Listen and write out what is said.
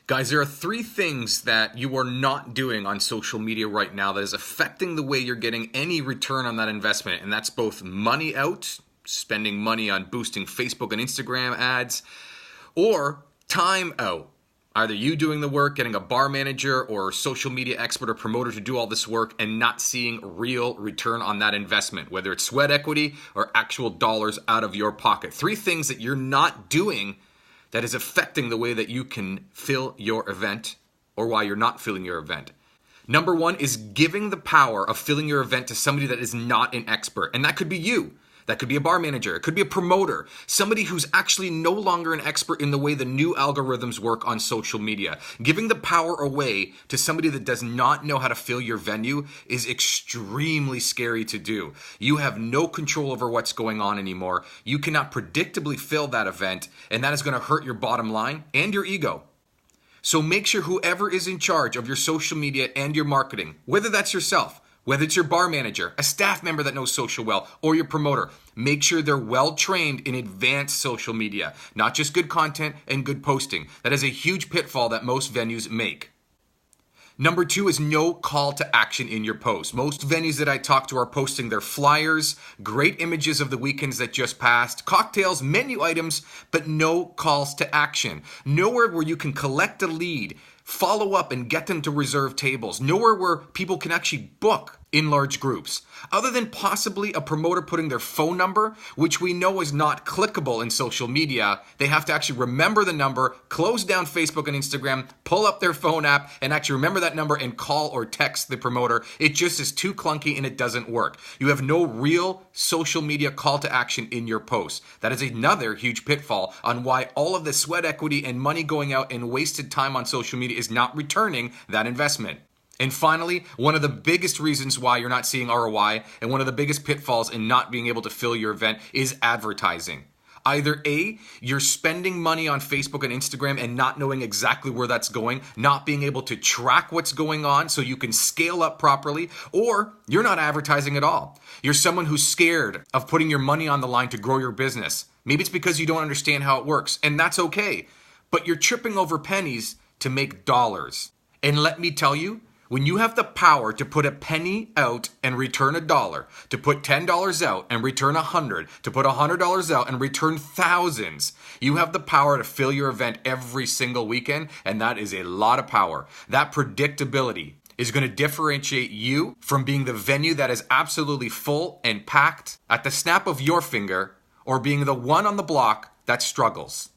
Guys, there are three things that you are not doing on social media right now that is affecting the way you're getting any return on that investment. And that's both money out, spending money on boosting Facebook and Instagram ads, or time out. Either you doing the work, getting a bar manager or social media expert or promoter to do all this work and not seeing real return on that investment, whether it's sweat equity or actual dollars out of your pocket. Three things that you're not doing that is affecting the way that you can fill your event or why you're not filling your event. Number one is giving the power of filling your event to somebody that is not an expert. And that could be you. That could be a bar manager. It could be a promoter. Somebody who's actually no longer an expert in the way the new algorithms work on social media. Giving the power away to somebody that does not know how to fill your venue is extremely scary to do. You have no control over what's going on anymore. You cannot predictably fill that event, and that is going to hurt your bottom line and your ego. So make sure whoever is in charge of your social media and your marketing, whether that's yourself, whether it's your bar manager, a staff member that knows social well, or your promoter, make sure they're well trained in advanced social media, not just good content and good posting. That is a huge pitfall that most venues make. Number two is no call to action in your post. Most venues that I talk to are posting their flyers, great images of the weekends that just passed, cocktails, menu items, but no calls to action. Nowhere where you can collect a lead, follow up and get them to reserve tables. Nowhere where people can actually book in large groups. Other than possibly a promoter putting their phone number, which we know is not clickable in social media. They have to actually remember the number, close down Facebook and Instagram, pull up their phone app, and actually remember that number and call or text the promoter. It just is too clunky and it doesn't work. You have no real social media call to action in your post. That is another huge pitfall on why all of the sweat equity and money going out and wasted time on social media is not returning that investment. And finally, one of the biggest reasons why you're not seeing ROI and one of the biggest pitfalls in not being able to fill your event is advertising. Either A, you're spending money on Facebook and Instagram and not knowing exactly where that's going, not being able to track what's going on so you can scale up properly, or you're not advertising at all. You're someone who's scared of putting your money on the line to grow your business. Maybe it's because you don't understand how it works, and that's okay. But you're tripping over pennies to make dollars. And let me tell you, when you have the power to put a penny out and return $1, to put $10 out and return $100, to put $100 out and return thousands, you have the power to fill your event every single weekend, and that is a lot of power. That predictability is going to differentiate you from being the venue that is absolutely full and packed at the snap of your finger, or being the one on the block that struggles.